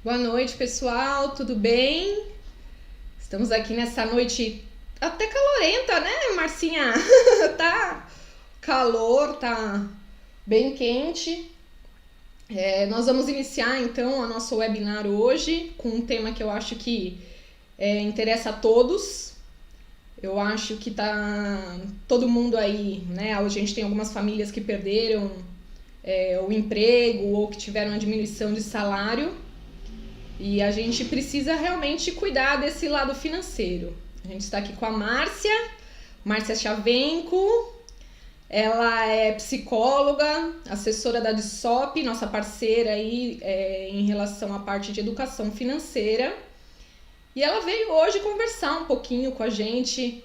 Boa noite, pessoal, tudo bem? Estamos aqui nessa noite até calorenta, né, Marcinha? Tá calor, tá bem quente. Nós vamos iniciar então a nosso webinar hoje com um tema que eu acho que interessa a todos. Eu acho que tá todo mundo aí, né? A gente tem algumas famílias que perderam o emprego ou que tiveram uma diminuição de salário. E a gente precisa realmente cuidar desse lado financeiro. A gente está aqui com a Márcia Chavenco. Ela é psicóloga, assessora da DSOP, nossa parceira aí em relação à parte de educação financeira. E ela veio hoje conversar um pouquinho com a gente,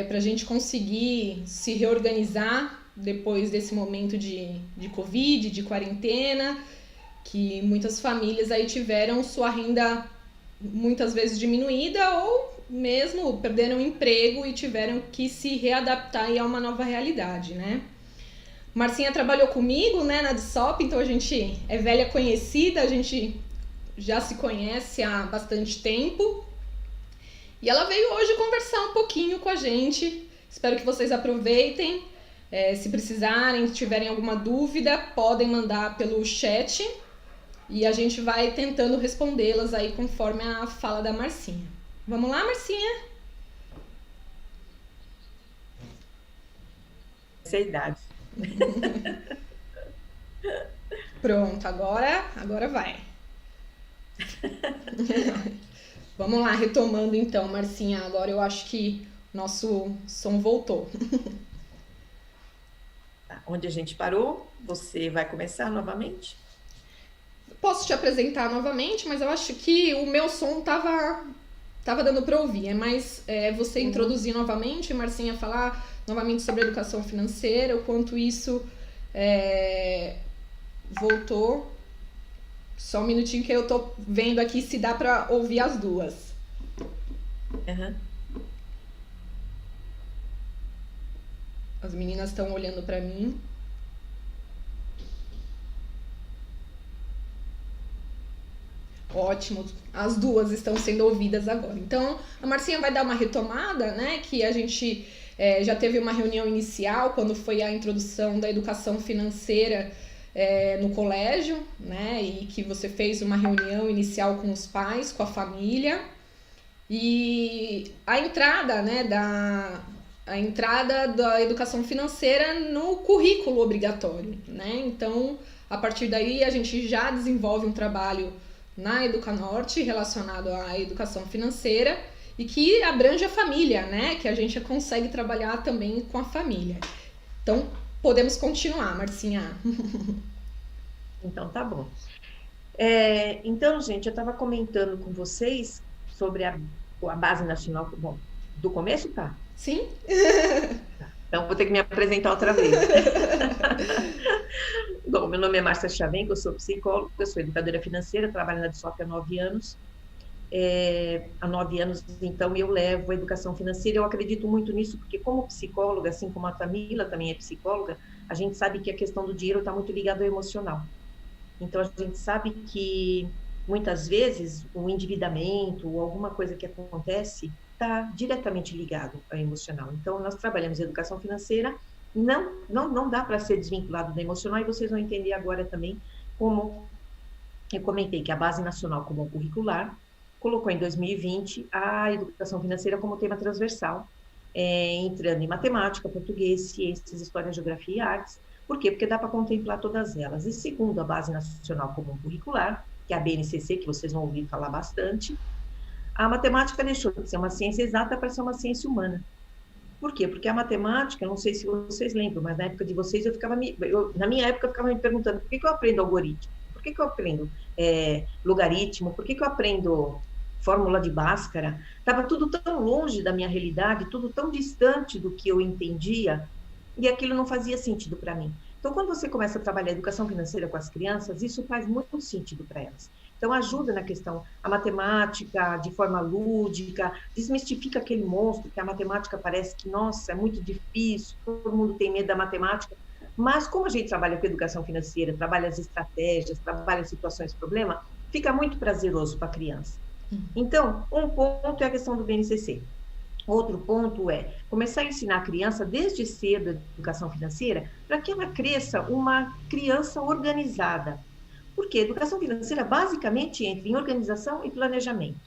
para a gente conseguir se reorganizar depois desse momento de Covid, de quarentena, que muitas famílias aí tiveram sua renda muitas vezes diminuída ou mesmo perderam o emprego e tiveram que se readaptar aí a uma nova realidade, né? Marcinha trabalhou comigo, né, na DSOP, então a gente é velha conhecida, a gente já se conhece há bastante tempo. E ela veio hoje conversar um pouquinho com a gente. Espero que vocês aproveitem. Se precisarem, se tiverem alguma dúvida, podem mandar pelo chat. E a gente vai tentando respondê-las aí conforme a fala da Marcinha. Vamos lá, Marcinha? Essa é a idade. Pronto, agora vai. Vamos lá, retomando então, Marcinha. Agora eu acho que nosso som voltou. Tá, onde a gente parou, você vai começar novamente? Posso te apresentar novamente, mas eu acho que o meu som tava dando para ouvir. É mais você introduzir novamente, Marcinha falar novamente sobre educação financeira, o quanto isso voltou. Só um minutinho que eu tô vendo aqui se dá para ouvir as duas. Uhum. As meninas estão olhando para mim. Ótimo, as duas estão sendo ouvidas agora. Então, a Marcinha vai dar uma retomada, né? Que a gente já teve uma reunião inicial quando foi a introdução da educação financeira no colégio, né? E que você fez uma reunião inicial com os pais, com a família. E a entrada, né, a entrada da educação financeira no currículo obrigatório, né? Então, a partir daí a gente já desenvolve um trabalho na Educanorte relacionado à educação financeira e que abrange a família, né? Que a gente consegue trabalhar também com a família. Então, podemos continuar, Marcinha. Então, tá bom. Então, gente, eu estava comentando com vocês sobre a Base Nacional. Bom, do começo, tá? Sim? Tá. Então, vou ter que me apresentar outra vez. Bom, meu nome é Márcia Chavenco, eu sou psicóloga, sou educadora financeira, trabalho na DSOP há 9 anos. Há 9 anos, então, eu levo a educação financeira. Eu acredito muito nisso, porque como psicóloga, assim como a Tamila também é psicóloga, a gente sabe que a questão do dinheiro está muito ligada ao emocional. Então, a gente sabe que, muitas vezes, o endividamento ou alguma coisa que acontece está diretamente ligado ao emocional. Então, nós trabalhamos educação financeira, não dá para ser desvinculado do emocional, e vocês vão entender agora também como eu comentei que a Base Nacional Comum Curricular colocou em 2020 a educação financeira como tema transversal, entrando em matemática, português, ciências, história, geografia e artes. Por quê? Porque dá para contemplar todas elas. E segundo a Base Nacional Comum Curricular, que é a BNCC, que vocês vão ouvir falar bastante, a matemática deixou de ser uma ciência exata para ser uma ciência humana. Por quê? Porque a matemática, não sei se vocês lembram, mas na época de vocês, na minha época eu ficava me perguntando por que eu aprendo algoritmo? Por que eu aprendo logaritmo? Por que eu aprendo fórmula de Bhaskara? Estava tudo tão longe da minha realidade, tudo tão distante do que eu entendia, e aquilo não fazia sentido para mim. Então, quando você começa a trabalhar educação financeira com as crianças, isso faz muito sentido para elas. Então, ajuda na questão, a matemática, de forma lúdica, desmistifica aquele monstro que a matemática parece que, nossa, é muito difícil, todo mundo tem medo da matemática, mas como a gente trabalha com educação financeira, trabalha as estratégias, trabalha as situações, problema, fica muito prazeroso para a criança. Então, um ponto é a questão do BNCC. Outro ponto é começar a ensinar a criança desde cedo a educação financeira para que ela cresça uma criança organizada. Porque a educação financeira basicamente entra em organização e planejamento.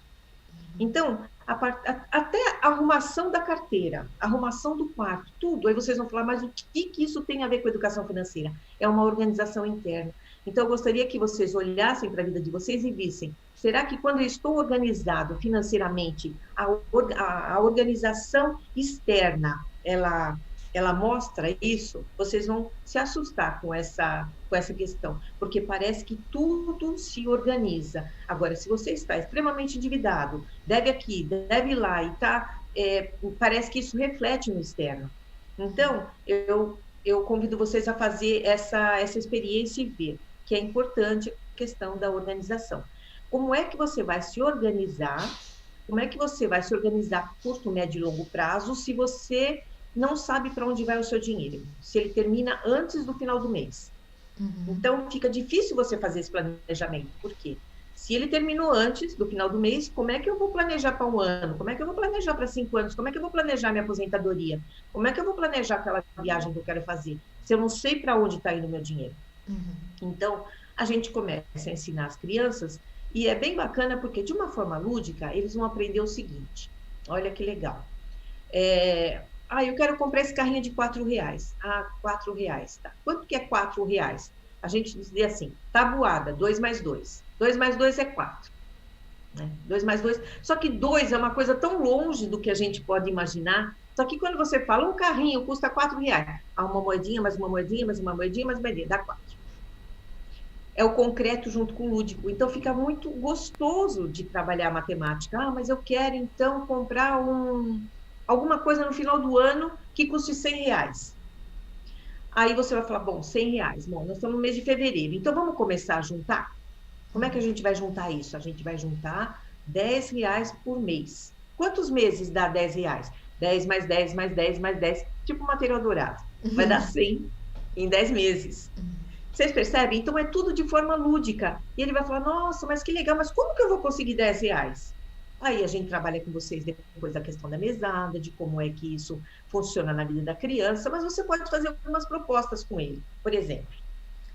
Então, até a arrumação da carteira, arrumação do quarto, tudo. Aí vocês vão falar, mas o que isso tem a ver com a educação financeira? É uma organização interna. Então, eu gostaria que vocês olhassem para a vida de vocês e vissem, será que quando eu estou organizado financeiramente, a organização externa, ela mostra isso? Vocês vão se assustar com essa questão, porque parece que tudo se organiza. Agora, se você está extremamente endividado, deve aqui, deve lá, e parece que isso reflete no externo. Então, eu convido vocês a fazer essa experiência e ver que é importante a questão da organização. Como é que você vai se organizar? Como é que você vai se organizar curto, médio e longo prazo se você não sabe para onde vai o seu dinheiro? Se ele termina antes do final do mês. Então, fica difícil você fazer esse planejamento. Por quê? Se ele terminou antes do final do mês, como é que eu vou planejar para um ano? Como é que eu vou planejar para 5 anos? Como é que eu vou planejar minha aposentadoria? Como é que eu vou planejar aquela viagem que eu quero fazer? Se eu não sei para onde está indo o meu dinheiro. Então, a gente começa a ensinar as crianças, e é bem bacana porque, de uma forma lúdica, eles vão aprender o seguinte. Olha que legal. Eu quero comprar esse carrinho de R$4. R$4, tá. Quanto que é R$4? A gente diz assim, tabuada, 2 mais 2. 2 mais 2 é 4. Né? 2 mais 2. Só que 2 é uma coisa tão longe do que a gente pode imaginar. Só que quando você fala, um carrinho custa R$4. Uma moedinha, mais uma moedinha, mais uma moedinha, mais uma moedinha, dá 4. É o concreto junto com o lúdico. Então, fica muito gostoso de trabalhar a matemática. Mas eu quero, então, comprar alguma coisa no final do ano que custe R$100. Aí você vai falar, bom, R$100. Bom, nós estamos no mês de fevereiro, então vamos começar a juntar? Como é que a gente vai juntar isso? A gente vai juntar R$10 por mês. Quantos meses dá R$10? 10 mais 10 mais 10 mais 10, tipo material dourado. Vai dar 100 em 10 meses. Vocês percebem? Então, é tudo de forma lúdica. E ele vai falar, nossa, mas que legal, mas como que eu vou conseguir R$10? Aí a gente trabalha com vocês depois da questão da mesada, de como é que isso funciona na vida da criança, mas você pode fazer algumas propostas com ele. Por exemplo,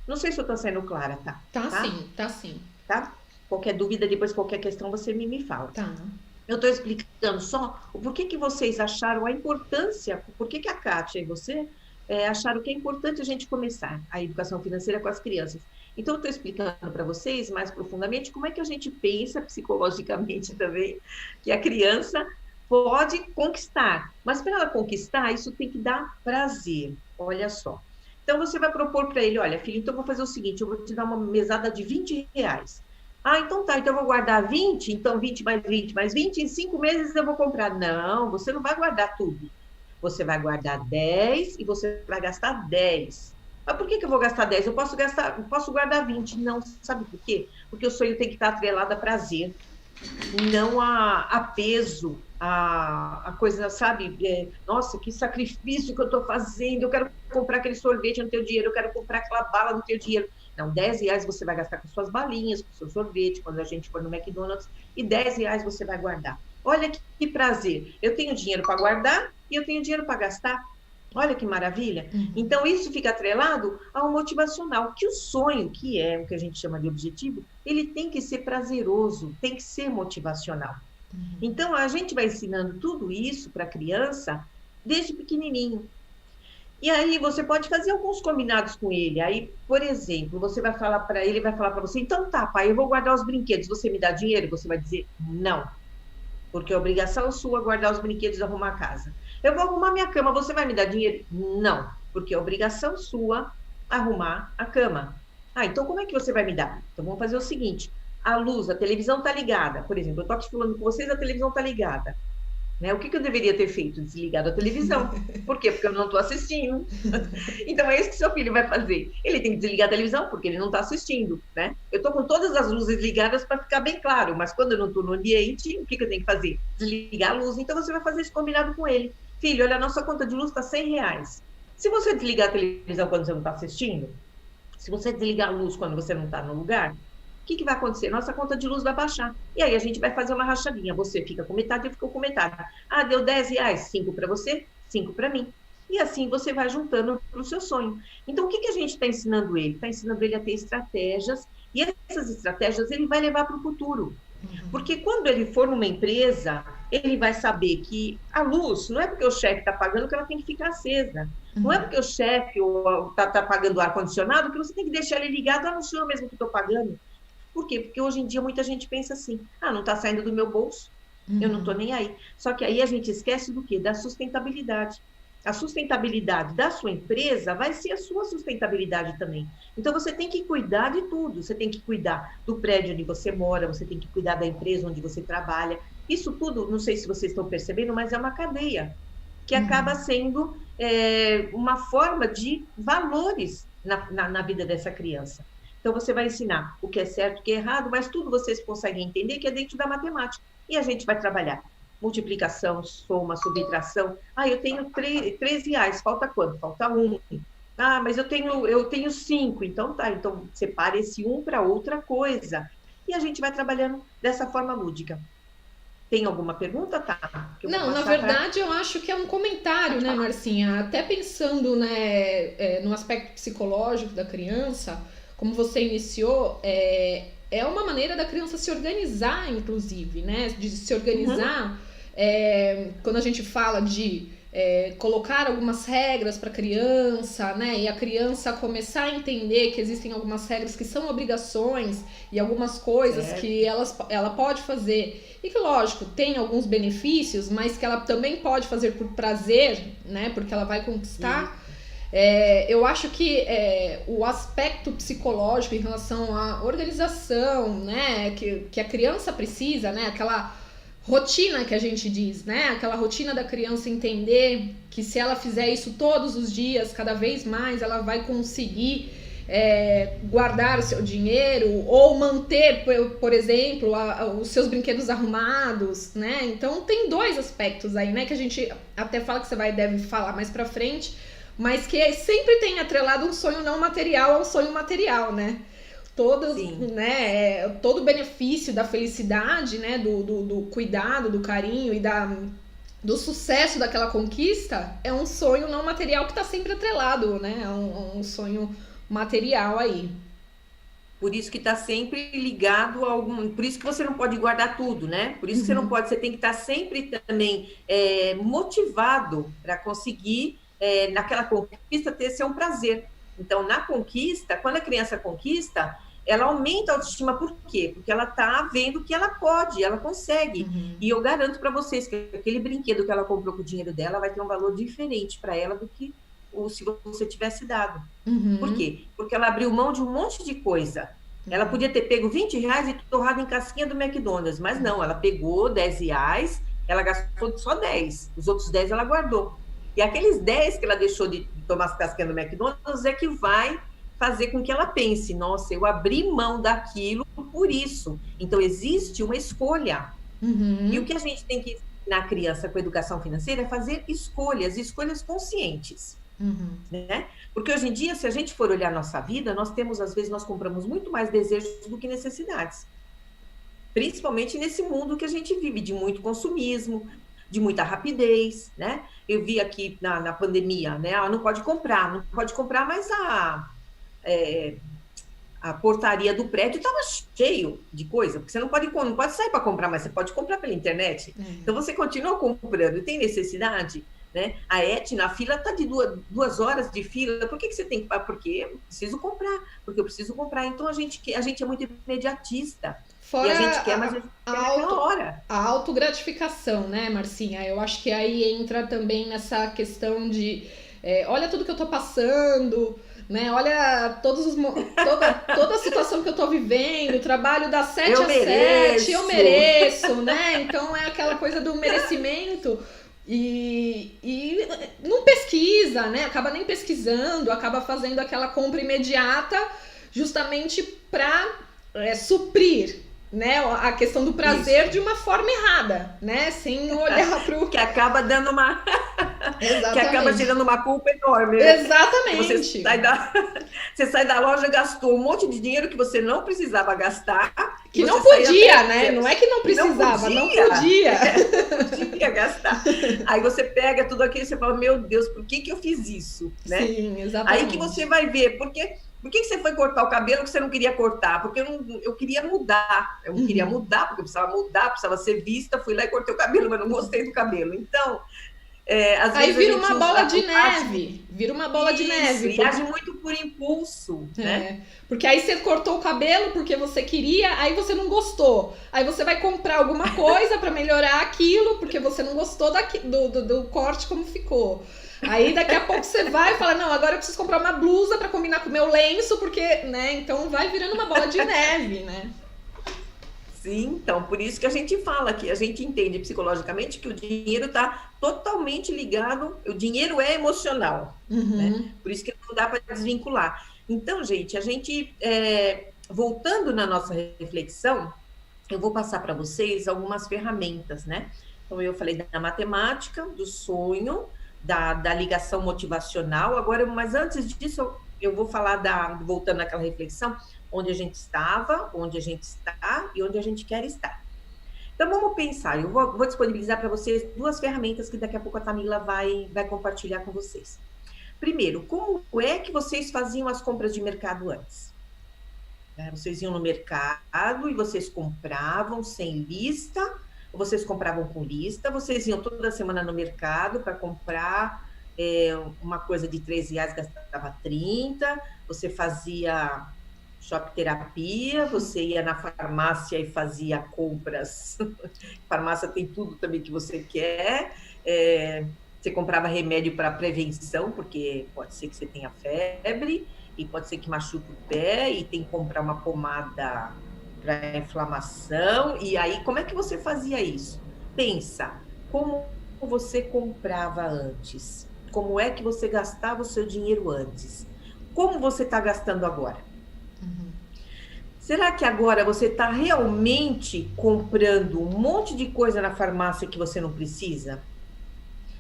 não sei se eu estou sendo clara, tá? Tá sim. Tá? Qualquer dúvida, depois qualquer questão, você me fala. Tá. Eu estou explicando só o porquê que vocês acharam a importância, por que a Kátia e você acharam que é importante a gente começar a educação financeira com as crianças. Então, eu estou explicando para vocês mais profundamente como é que a gente pensa psicologicamente também que a criança pode conquistar. Mas para ela conquistar, isso tem que dar prazer. Olha só. Então, você vai propor para ele, olha, filho, então eu vou fazer o seguinte, eu vou te dar uma mesada de R$20. Então tá, então eu vou guardar 20, então 20 mais 20 mais 20, em 5 meses eu vou comprar. Não, você não vai guardar tudo. Você vai guardar 10 e você vai gastar 10. Mas por que eu vou gastar 10? Eu posso guardar 20. Não, sabe por quê? Porque o sonho tem que estar atrelado a prazer, não a peso, a coisa, sabe? Nossa, que sacrifício que eu estou fazendo, eu quero comprar aquele sorvete no teu dinheiro, eu quero comprar aquela bala no teu dinheiro. Não, R$10 você vai gastar com suas balinhas, com seu sorvete, quando a gente for no McDonald's, e R$10 você vai guardar. Olha que prazer, eu tenho dinheiro para guardar e eu tenho dinheiro para gastar. Olha que maravilha. Então, isso fica atrelado ao motivacional, que o sonho, que é o que a gente chama de objetivo, ele tem que ser prazeroso, tem que ser motivacional. Então, a gente vai ensinando tudo isso para a criança desde pequenininho. E aí, você pode fazer alguns combinados com ele. Aí, por exemplo, você vai falar para ele, vai falar para você, então tá, pai, eu vou guardar os brinquedos, você me dá dinheiro? Você vai dizer, não. Porque é obrigação sua guardar os brinquedos e arrumar a casa. Eu vou arrumar minha cama, você vai me dar dinheiro? Não, porque é obrigação sua arrumar a cama. Então como é que você vai me dar? Então vamos fazer o seguinte, a luz, a televisão está ligada. Por exemplo, eu estou aqui falando com vocês, a televisão está ligada. Né? O que eu deveria ter feito? Desligado a televisão. Por quê? Porque eu não estou assistindo. Então é isso que seu filho vai fazer. Ele tem que desligar a televisão porque ele não está assistindo. Né? Eu estou com todas as luzes ligadas para ficar bem claro, mas quando eu não estou no ambiente, o que eu tenho que fazer? Desligar a luz. Então você vai fazer esse combinado com ele. Filho, olha, a nossa conta de luz está R$100. Se você desligar a televisão quando você não está assistindo, se você desligar a luz quando você não está no lugar, o que vai acontecer? Nossa conta de luz vai baixar. E aí a gente vai fazer uma rachadinha. Você fica com metade, eu fico com metade. Ah, deu R$10, 5 para você, 5 para mim. E assim você vai juntando para o seu sonho. Então, o que a gente está ensinando ele? Está ensinando ele a ter estratégias, e essas estratégias ele vai levar para o futuro. Porque quando ele for numa empresa, ele vai saber que a luz, não é porque o chefe está pagando que ela tem que ficar acesa. Não é porque o chefe está pagando o ar-condicionado que você tem que deixar ele ligado, não sou eu mesmo que estou pagando. Por quê? Porque hoje em dia muita gente pensa assim, não está saindo do meu bolso, eu não estou nem aí. Só que aí a gente esquece do quê? Da sustentabilidade. A sustentabilidade da sua empresa vai ser a sua sustentabilidade também. Então, você tem que cuidar de tudo. Você tem que cuidar do prédio onde você mora, você tem que cuidar da empresa onde você trabalha. Isso tudo, não sei se vocês estão percebendo, mas é uma cadeia que acaba sendo uma forma de valores na vida dessa criança. Então, você vai ensinar o que é certo, o que é errado, mas tudo vocês conseguem entender que é dentro da matemática. E a gente vai trabalhar multiplicação, soma, subtração. Eu tenho R$13, falta quanto? Falta 1. Mas eu tenho 5, então tá. Então, separe esse 1 para outra coisa. E a gente vai trabalhando dessa forma lúdica. Tem alguma pergunta, tá? Não, na verdade, eu acho que é um comentário, né, Marcinha? Até pensando, né, no aspecto psicológico da criança, como você iniciou, é uma maneira da criança se organizar, inclusive, né? De se organizar. Quando a gente fala de colocar algumas regras para a criança, né, e a criança começar a entender que existem algumas regras que são obrigações e algumas coisas que ela pode fazer e que, lógico, tem alguns benefícios, mas que ela também pode fazer por prazer, né, porque ela vai conquistar. Eu acho que o aspecto psicológico em relação à organização, né, que a criança precisa, né, aquela rotina que a gente diz, né? Aquela rotina da criança entender que se ela fizer isso todos os dias, cada vez mais, ela vai conseguir guardar o seu dinheiro ou manter, por exemplo, os seus brinquedos arrumados, né? Então tem dois aspectos aí, né? Que a gente até fala que você deve falar mais pra frente, mas que sempre tem atrelado um sonho não material a um sonho material, né? Né, todo o benefício da felicidade, né, do cuidado, do carinho e do sucesso daquela conquista é um sonho não material que está sempre atrelado, né, a um sonho material aí. Por isso que está sempre ligado a algum... Por isso que você não pode guardar tudo, né? Por isso que você não pode... Você tem que estar sempre também motivado para conseguir, naquela conquista, ser um prazer. Então, na conquista, quando a criança conquista, ela aumenta a autoestima. Por quê? Porque ela está vendo que ela pode, ela consegue. E eu garanto para vocês que aquele brinquedo que ela comprou com o dinheiro dela vai ter um valor diferente para ela do que se você tivesse dado. Por quê? Porque ela abriu mão de um monte de coisa. Ela podia ter pego R$20 e torrado em casquinha do McDonald's, mas não, ela pegou R$10, ela gastou só 10. Os outros 10 ela guardou. E aqueles 10 que ela deixou de tomar as casquinhas do McDonald's é que vai fazer com que ela pense, nossa, eu abri mão daquilo por isso. Então, existe uma escolha. E o que a gente tem que ensinar a criança com a educação financeira é fazer escolhas conscientes. Né? Porque hoje em dia, se a gente for olhar a nossa vida, às vezes, nós compramos muito mais desejos do que necessidades. Principalmente nesse mundo que a gente vive, de muito consumismo, de muita rapidez, né? Eu vi aqui na pandemia, né? Não pode comprar, mas a portaria do prédio estava cheio de coisa, porque você não pode sair para comprar, mas você pode comprar pela internet. Então, você continua comprando, tem necessidade, né? A Etna, a fila está de 2 horas de fila, por que você tem que... Porque eu preciso comprar, então a gente é muito imediatista. Fora e a gente quer, mas a gente quer naquela hora. A autogratificação, né, Marcinha? Eu acho que aí entra também nessa questão de olha tudo que eu tô passando, né? Olha toda a situação que eu tô vivendo, trabalho das 7 às 7, eu mereço, né? Então é aquela coisa do merecimento e não pesquisa, né? Acaba nem pesquisando, acaba fazendo aquela compra imediata justamente para suprir, né, a questão do prazer de uma forma errada, né, sem olhar pro... Que acaba dando uma... que acaba Exatamente. gerando uma culpa enorme, né? Que Exatamente. você sai da loja, gastou um monte de dinheiro que você não precisava gastar, e Que você não sai podia, até né? Não é que não que não precisava, não podia, podia. não podia gastar. Aí você pega tudo aquilo e você fala, meu Deus, por que eu fiz isso, né? Sim, Aí que você exatamente. vai ver, por que você foi cortar o cabelo que você não queria cortar? Porque eu queria mudar. Eu queria Uhum. mudar, porque eu precisava mudar, precisava ser vista. Fui lá e cortei o cabelo, mas não gostei do cabelo. Então, às Aí vezes a vira gente uma bola de age neve. Vira uma bola de isso, neve. e age muito por impulso, né? Porque aí você cortou o cabelo porque você queria, aí você não gostou. Aí você vai comprar alguma coisa para melhorar aquilo, porque você não gostou do corte como ficou. Aí daqui a pouco você vai e fala: Não, agora eu preciso comprar uma blusa para combinar com o meu lenço, porque, né? Então vai virando uma bola de neve, né? Sim, então, por isso que a gente fala que a gente entende psicologicamente que o dinheiro está totalmente ligado, o dinheiro é emocional, né? Uhum. Por isso que não dá para desvincular. Então, gente, voltando na nossa reflexão, eu vou passar para vocês algumas ferramentas, né? Então, eu falei da matemática, do sonho, da ligação motivacional. Agora, mas antes disso, eu vou falar voltando àquela reflexão, onde a gente estava, onde a gente está e onde a gente quer estar. Então, vamos pensar. Eu vou disponibilizar para vocês duas ferramentas que daqui a pouco a Tamila vai compartilhar com vocês. Primeiro, como é que vocês faziam as compras de mercado antes? Vocês iam no mercado e vocês compravam sem lista, ou vocês compravam com lista, vocês iam toda semana no mercado para comprar uma coisa de R$13, gastava 30, você fazia shop terapia, você ia na farmácia e fazia compras. Farmácia tem tudo também que você quer. Você comprava remédio para prevenção, porque pode ser que você tenha febre, e pode ser que machuque o pé, e tem que comprar uma pomada para inflamação. E aí, como é que você fazia isso? Pensa, como você comprava antes? Como é que você gastava o seu dinheiro antes? Como você está gastando agora? Será que agora você está realmente comprando um monte de coisa na farmácia que você não precisa?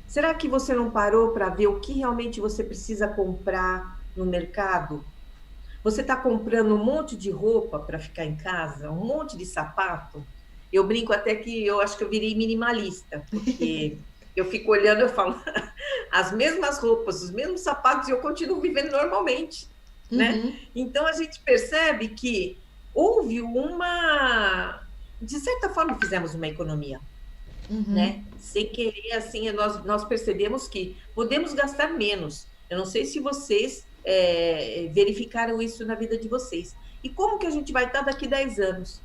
Será que você não parou para ver o que realmente você precisa comprar no mercado? Você está comprando um monte de roupa para ficar em casa, um monte de sapato? Eu brinco até que eu acho que eu virei minimalista, porque eu fico olhando e eu falo, as mesmas roupas, os mesmos sapatos, e eu continuo vivendo normalmente, né? Uhum. Então, a gente percebe que houve de certa forma, fizemos uma economia, Uhum. né? Sem querer, assim, nós percebemos que podemos gastar menos. Eu não sei se vocês verificaram isso na vida de vocês. E como que a gente vai estar daqui 10 anos?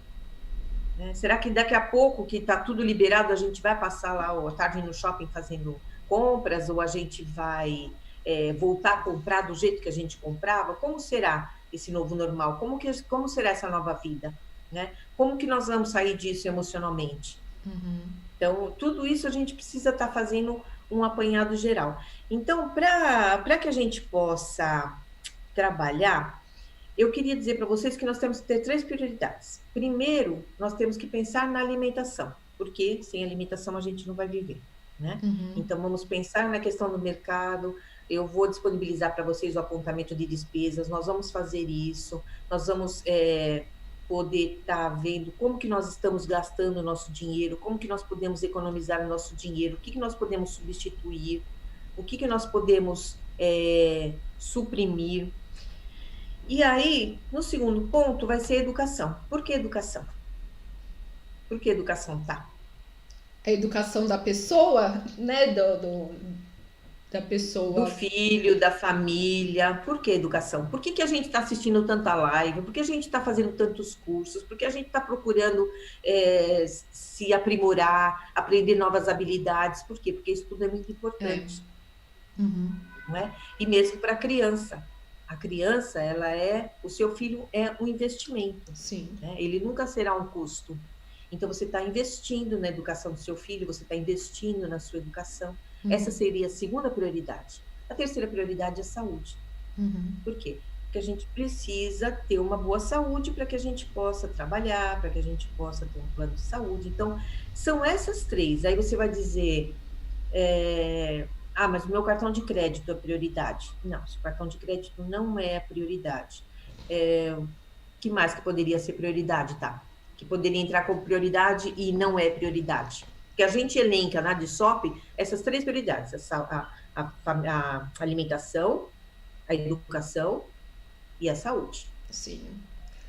Né? Será que daqui a pouco, que está tudo liberado, a gente vai passar lá à tarde no shopping fazendo compras, ou a gente vai voltar a comprar do jeito que a gente comprava? Como será esse novo normal? Como será essa nova vida? Né? Como que nós vamos sair disso emocionalmente? Então, tudo isso a gente precisa estar fazendo um apanhado geral. Então, para que a gente possa trabalhar, eu queria dizer para vocês que nós temos que ter 3 prioridades. Primeiro, nós temos que pensar na alimentação, porque sem alimentação a gente não vai viver, né? Então, vamos pensar na questão do mercado. Eu vou disponibilizar para vocês o apontamento de despesas, nós vamos fazer isso, nós vamos poder estar vendo como que nós estamos gastando o nosso dinheiro, como que nós podemos economizar o nosso dinheiro, o que nós podemos substituir, o que nós podemos suprimir. E aí, no segundo ponto, vai ser a educação. Por que educação? Por que educação tá? A educação da pessoa, né? Da Do pessoa. filho, da família. Por que educação? Por que a gente está assistindo tanta live? Por que a gente está fazendo tantos cursos? Por que a gente está procurando se aprimorar, aprender novas habilidades? Por quê? Porque isso tudo é muito importante. Não é? E mesmo para a criança. A criança, o seu filho é um investimento. Sim. Né? Ele nunca será um custo. Então, você está investindo na educação do seu filho, você está investindo na sua educação. Essa seria a segunda prioridade. A terceira prioridade é a saúde. Por quê? Porque a gente precisa ter uma boa saúde para que a gente possa trabalhar, para que a gente possa ter um plano de saúde. Então, são essas 3. Aí você vai dizer, Ah, mas o meu cartão de crédito é prioridade. Não, o cartão de crédito não é a prioridade. Que mais que poderia ser prioridade, tá? Que poderia entrar como prioridade e não é prioridade. Porque a gente elenca na DSOP essas três prioridades: a alimentação, a educação e a saúde. Sim.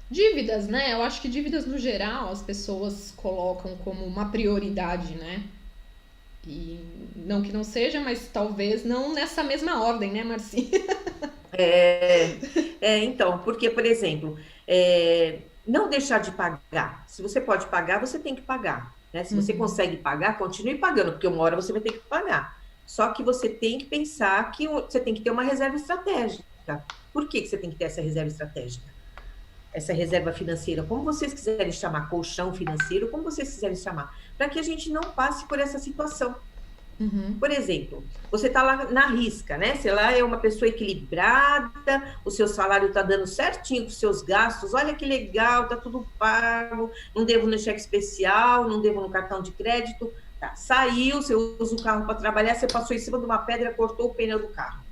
Dívidas, né? Eu acho que dívidas no geral as pessoas colocam como uma prioridade, né? E não que não seja, mas talvez não nessa mesma ordem, né, Marcinha? Então, porque, por exemplo, não deixar de pagar. Se você pode pagar, você tem que pagar. Né? Se você consegue pagar, continue pagando, porque uma hora você vai ter que pagar. Só que você tem que pensar que você tem que ter uma reserva estratégica. Por que você tem que ter essa reserva estratégica? Essa reserva financeira, como vocês quiserem chamar, colchão financeiro, como vocês quiserem chamar, para que a gente não passe por essa situação. Por exemplo, você está lá na risca, né? Você lá é uma pessoa equilibrada, o seu salário está dando certinho com os seus gastos, olha que legal, está tudo pago, não devo no cheque especial, não devo no cartão de crédito. Tá, saiu, você usa o carro para trabalhar, você passou em cima de uma pedra, cortou o pneu do carro.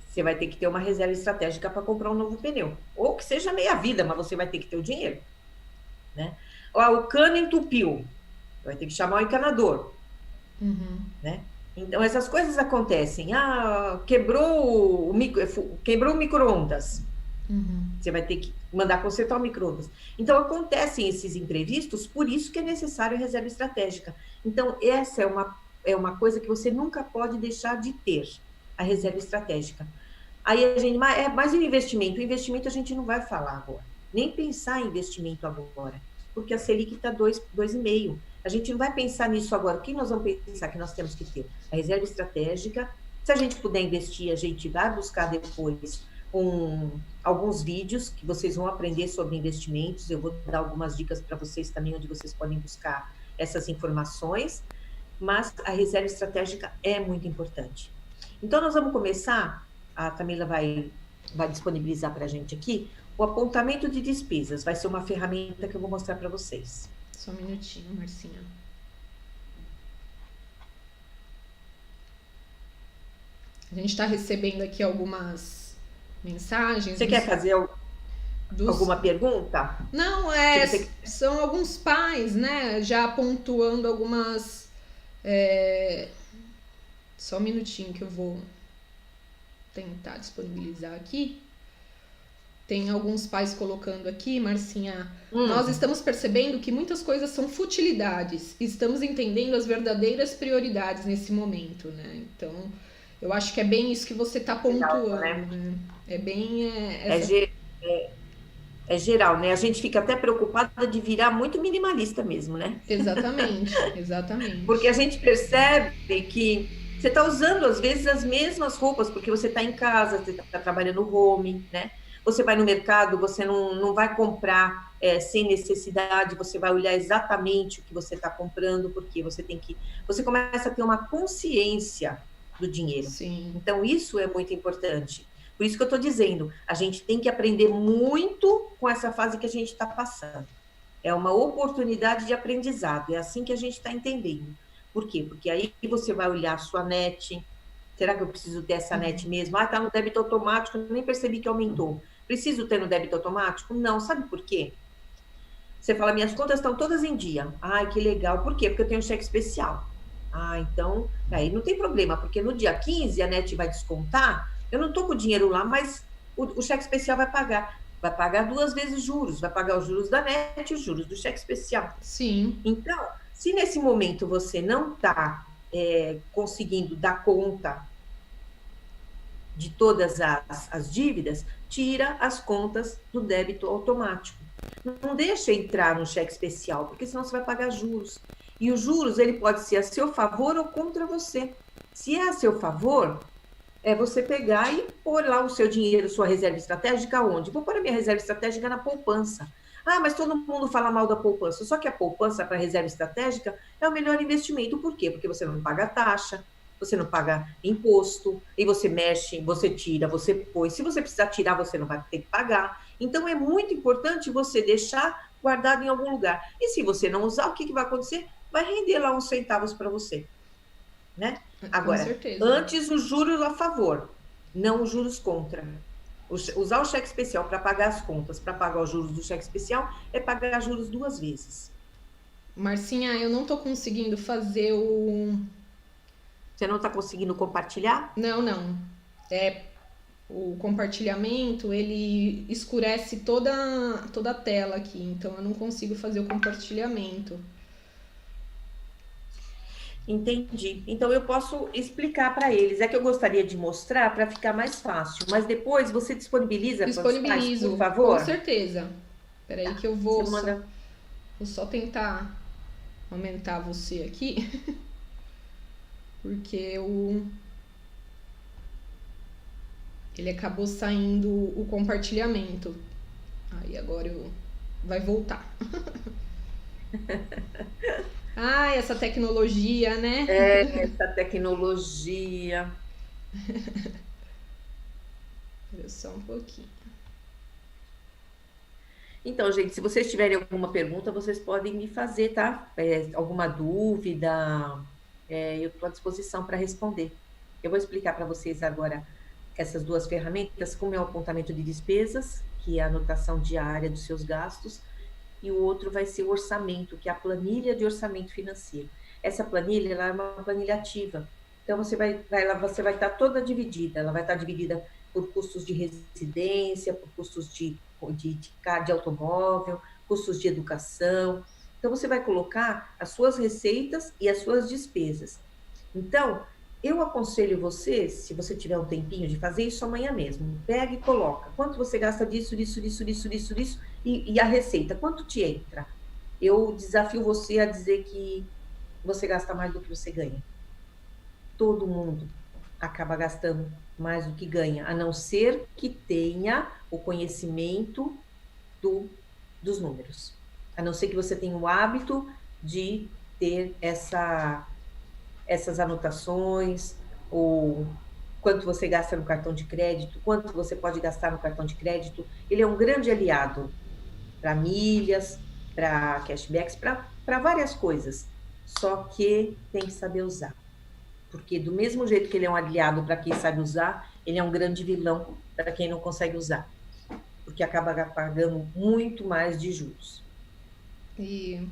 Você vai ter que ter uma reserva estratégica para comprar um novo pneu. Ou que seja meia vida, mas você vai ter que ter o dinheiro. Né? O cano entupiu, vai ter que chamar o encanador. Né? Então, essas coisas acontecem. Quebrou o micro-ondas. Você vai ter que mandar consertar o micro-ondas. Então, acontecem esses imprevistos, por isso que é necessário a reserva estratégica. Então, essa é uma coisa que você nunca pode deixar de ter, a reserva estratégica. Aí a gente, mas o investimento? O investimento a gente não vai falar agora. Nem pensar em investimento agora, porque a Selic está 2,5%. A gente não vai pensar nisso agora. O que nós vamos pensar que nós temos que ter? A reserva estratégica. Se a gente puder investir, a gente vai buscar depois alguns vídeos que vocês vão aprender sobre investimentos. Eu vou dar algumas dicas para vocês também, onde vocês podem buscar essas informações. Mas a reserva estratégica é muito importante. Então, nós vamos começar. A Camila vai disponibilizar para a gente aqui o apontamento de despesas. Vai ser uma ferramenta que eu vou mostrar para vocês. Só um minutinho, Marcinha. A gente está recebendo aqui algumas mensagens. Você quer fazer alguma pergunta? Não, são alguns pais, né? Já pontuando algumas. Só um minutinho que eu vou tentar disponibilizar aqui. Tem alguns pais colocando aqui, Marcinha, nós estamos percebendo que muitas coisas são futilidades, estamos entendendo as verdadeiras prioridades nesse momento, né? Então, eu acho que é bem isso que você está pontuando, né? É bem... É geral, né? A gente fica até preocupada de virar muito minimalista mesmo, né? Exatamente, exatamente. Porque a gente percebe que você está usando, às vezes, as mesmas roupas, porque você está em casa, você está trabalhando home, né? Você vai no mercado, você não vai comprar sem necessidade, você vai olhar exatamente o que você está comprando, porque você começa a ter uma consciência do dinheiro. Sim. Então, isso é muito importante. Por isso que eu estou dizendo, a gente tem que aprender muito com essa fase que a gente está passando. É uma oportunidade de aprendizado, é assim que a gente está entendendo. Por quê? Porque aí você vai olhar a sua net. Será que eu preciso ter essa net mesmo? Está no débito automático, nem percebi que aumentou. Preciso ter no débito automático? Não, sabe por quê? Você fala, minhas contas estão todas em dia. Ai, que legal. Por quê? Porque eu tenho um cheque especial. Então, aí não tem problema, porque no dia 15 a net vai descontar, eu não estou com o dinheiro lá, mas o cheque especial vai pagar. Vai pagar 2 vezes juros, vai pagar os juros da net e os juros do cheque especial. Sim. Então, se nesse momento você não está conseguindo dar conta de todas as dívidas, tira as contas do débito automático. Não deixa entrar no cheque especial, porque senão você vai pagar juros. E os juros, ele pode ser a seu favor ou contra você. Se é a seu favor, é você pegar e pôr lá o seu dinheiro, sua reserva estratégica onde? Vou pôr a minha reserva estratégica na poupança. Mas todo mundo fala mal da poupança. Só que a poupança para reserva estratégica é o melhor investimento. Por quê? Porque você não paga taxa, você não paga imposto, e você mexe, você tira, você põe. Se você precisar tirar, você não vai ter que pagar. Então, é muito importante você deixar guardado em algum lugar. E se você não usar, o que vai acontecer? Vai render lá uns centavos para você. né? Com Agora, certeza. antes os juros a favor, não os juros contra. Usar o cheque especial para pagar as contas, para pagar os juros do cheque especial, é pagar juros 2 vezes. Marcinha, eu não tô conseguindo fazer o. Você não está conseguindo compartilhar? Não, não. É o compartilhamento, ele escurece toda a tela aqui, então eu não consigo fazer o compartilhamento. Entendi. Então eu posso explicar para eles. É que eu gostaria de mostrar para ficar mais fácil, mas depois você disponibiliza para os pais, por Disponibilizo, com favor? certeza. Peraí que eu Você vou manda. vou só tentar aumentar você aqui, porque ele acabou saindo o compartilhamento. Aí agora vai voltar. Ah, essa tecnologia, né? Essa tecnologia. Espera só um pouquinho. Então, gente, se vocês tiverem alguma pergunta, vocês podem me fazer, tá? Alguma dúvida, eu estou à disposição para responder. Eu vou explicar para vocês agora essas duas ferramentas, como é o apontamento de despesas, que é a anotação diária dos seus gastos, e o outro vai ser o orçamento, que é a planilha de orçamento financeiro. Essa planilha, ela é uma planilha ativa. Então, você vai estar toda dividida. Ela vai estar dividida por custos de residência, por custos de automóvel, custos de educação. Então, você vai colocar as suas receitas e as suas despesas. Então, eu aconselho você, se você tiver um tempinho, de fazer isso amanhã mesmo. Pega e coloca. Quanto você gasta disso, disso, e a receita, quanto te entra? Eu desafio você a dizer que você gasta mais do que você ganha. Todo mundo acaba gastando mais do que ganha, a não ser que tenha o conhecimento dos números. A não ser que você tenha o hábito de ter essas anotações, ou quanto você gasta no cartão de crédito, quanto você pode gastar no cartão de crédito. Ele é um grande aliado para milhas, para cashbacks, para várias coisas. Só que tem que saber usar. Porque do mesmo jeito que ele é um aliado para quem sabe usar, ele é um grande vilão para quem não consegue usar. Porque acaba pagando muito mais de juros. E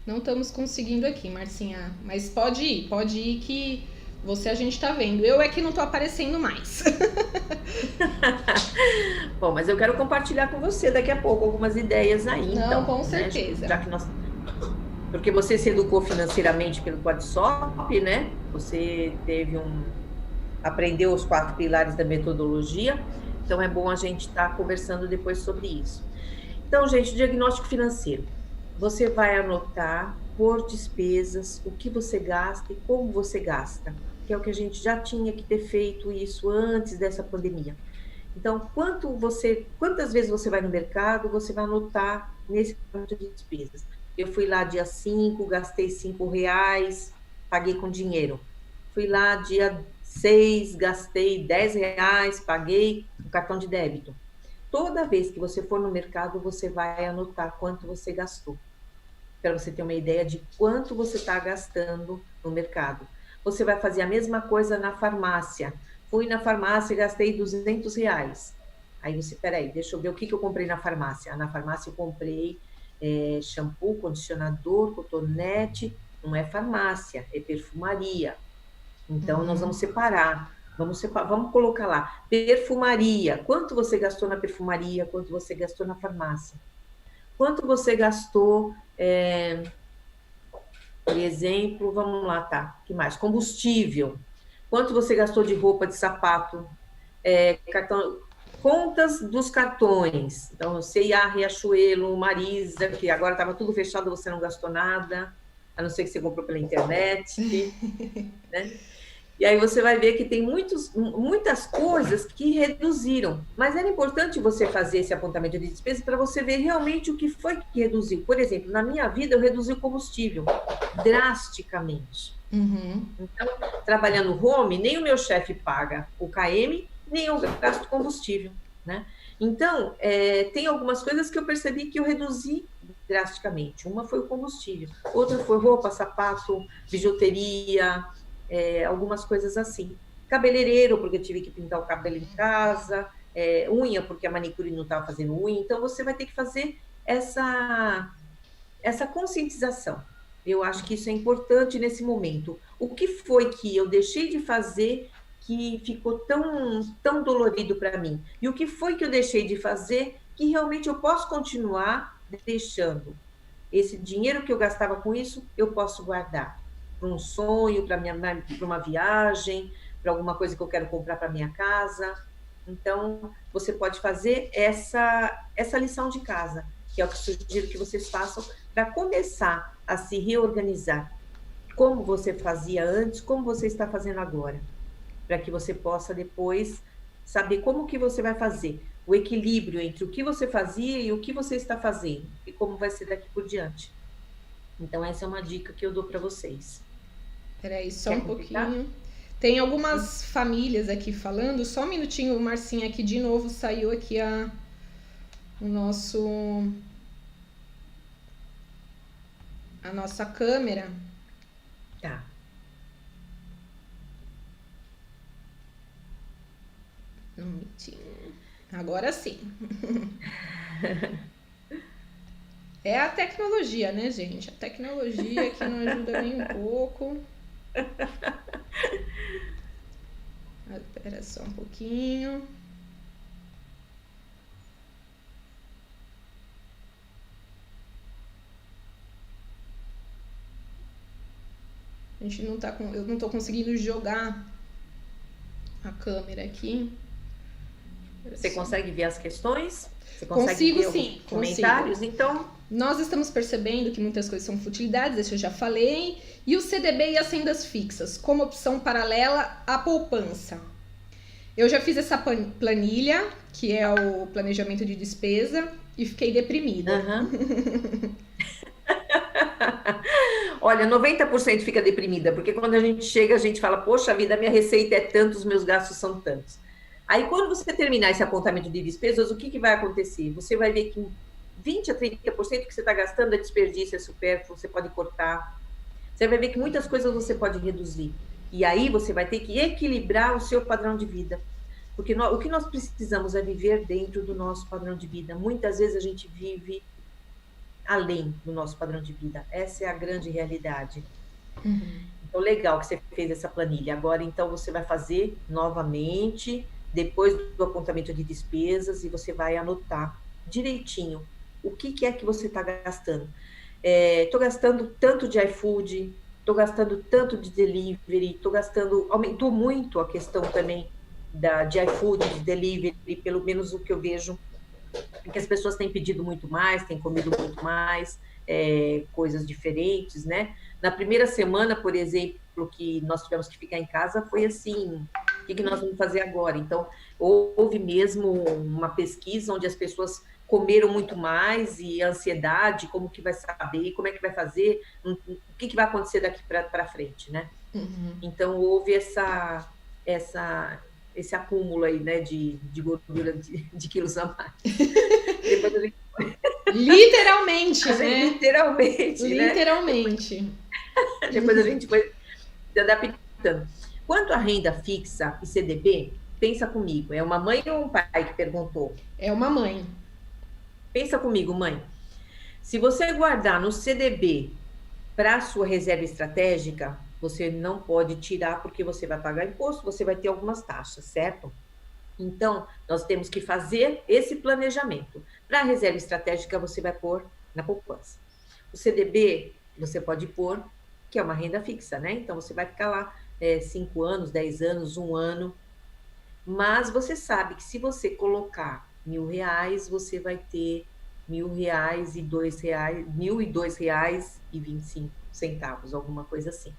não estamos conseguindo aqui, Marcinha. Mas pode ir que você a gente tá vendo. Eu é que não tô aparecendo mais. Bom, mas eu quero compartilhar com você daqui a pouco algumas ideias aí, Não, então. com Né? certeza. Já que porque você se educou financeiramente pelo QuadSop, né? Você aprendeu os 4 pilares da metodologia. Então, é bom a gente estar conversando depois sobre isso. Então, gente, diagnóstico financeiro. Você vai anotar por despesas o que você gasta e como você gasta, que é o que a gente já tinha que ter feito isso antes dessa pandemia. Então, quantas vezes você vai no mercado, você vai anotar nesse ponto de despesas. Eu fui lá dia 5, gastei R$5, paguei com dinheiro. Fui lá dia 6, gastei R$10, paguei com cartão de débito. Toda vez que você for no mercado, você vai anotar quanto você gastou, para você ter uma ideia de quanto você está gastando no mercado. Você vai fazer a mesma coisa na farmácia. Fui na farmácia e gastei R$200. Aí você, peraí, deixa eu ver o que eu comprei na farmácia. Na farmácia eu comprei shampoo, condicionador, cotonete. Não é farmácia, é perfumaria. Então, nós vamos separar. Vamos colocar lá, perfumaria. Quanto você gastou na perfumaria? Quanto você gastou na farmácia? Quanto você gastou, por exemplo, vamos lá, tá? Que mais? Combustível. Quanto você gastou de roupa, de sapato? Contas dos cartões. Então, C&A, Riachuelo, Marisa, que agora estava tudo fechado, você não gastou nada, a não ser que você comprou pela internet, né? E aí você vai ver que tem muitas coisas que reduziram. Mas era importante você fazer esse apontamento de despesa para você ver realmente o que foi que reduziu. Por exemplo, na minha vida, eu reduzi o combustível drasticamente. Então, trabalhando home, nem o meu chefe paga o KM, nem eu gasto combustível, né? Então, tem algumas coisas que eu percebi que eu reduzi drasticamente. Uma foi o combustível, outra foi roupa, sapato, bijuteria, algumas coisas assim. Cabeleireiro, porque eu tive que pintar o cabelo em casa, unha, porque a manicure não estava fazendo unha. Então, você vai ter que fazer essa conscientização. Eu acho que isso é importante nesse momento. O que foi que eu deixei de fazer que ficou tão dolorido para mim? E o que foi que eu deixei de fazer que realmente eu posso continuar deixando? Esse dinheiro que eu gastava com isso, eu posso guardar para um sonho, para uma viagem, para alguma coisa que eu quero comprar para minha casa. Então, você pode fazer essa lição de casa, que é o que eu sugiro que vocês façam para começar a se reorganizar. Como você fazia antes, como você está fazendo agora, para que você possa depois saber como que você vai fazer o equilíbrio entre o que você fazia e o que você está fazendo e como vai ser daqui por diante. Então, essa é uma dica que eu dou para vocês. Peraí, só um pouquinho. Tem algumas famílias aqui falando. Só um minutinho, Marcinha, aqui de novo saiu aqui a nossa câmera. Tá. Um minutinho. Agora sim. É a tecnologia, né, gente? A tecnologia que não ajuda nem um pouco. Espera só um pouquinho. A gente não tá eu não tô conseguindo jogar a câmera aqui. Você consegue ver as questões? Você consegue ver sim, comentários? Consigo. Então, nós estamos percebendo que muitas coisas são futilidades, isso eu já falei. E o CDB e as rendas fixas, como opção paralela à poupança. Eu já fiz essa planilha, que é o planejamento de despesa, e fiquei deprimida. Uhum. Olha, 90% fica deprimida, porque quando a gente chega, a gente fala, poxa vida, minha receita é tanto, os meus gastos são tantos. Aí, quando você terminar esse apontamento de despesas, o que vai acontecer? Você vai ver que 20% a 30% que você está gastando é desperdício, é supérfluo, você pode cortar. Você vai ver que muitas coisas você pode reduzir. E aí, você vai ter que equilibrar o seu padrão de vida. Porque o que nós precisamos é viver dentro do nosso padrão de vida. Muitas vezes a gente vive além do nosso padrão de vida. Essa é a grande realidade. Uhum. Então, legal que você fez essa planilha. Agora, então, você vai fazer novamente, depois do apontamento de despesas, e você vai anotar direitinho o que é que você está gastando. Estou gastando tanto de iFood, estou gastando tanto de delivery, aumentou muito a questão também de iFood, de delivery, pelo menos o que eu vejo, que as pessoas têm pedido muito mais, têm comido muito mais, coisas diferentes, né? Na primeira semana, por exemplo, que nós tivemos que ficar em casa, foi assim, o que nós vamos fazer agora? Então, houve mesmo uma pesquisa onde as pessoas comeram muito mais, e a ansiedade, como que vai saber, como é que vai fazer, o que vai acontecer daqui para frente, né? Uhum. Então, houve esse acúmulo aí, né, de gordura de quilos a mais. Depois a gente... Literalmente, né? Literalmente. Né? Depois a gente foi se adaptando. Quanto à renda fixa e CDB, pensa comigo, é uma mãe ou um pai que perguntou? É uma mãe. Pensa comigo, mãe. Se você guardar no CDB para a sua reserva estratégica, você não pode tirar porque você vai pagar imposto, você vai ter algumas taxas, certo? Então, nós temos que fazer esse planejamento. Para a reserva estratégica, você vai pôr na poupança. O CDB, você pode pôr, que é uma renda fixa, né? Então, você vai ficar lá 5 anos, 10 anos, 1 ano. Mas você sabe que se você colocar R$1.000, você vai ter R$1.002,25, alguma coisa assim.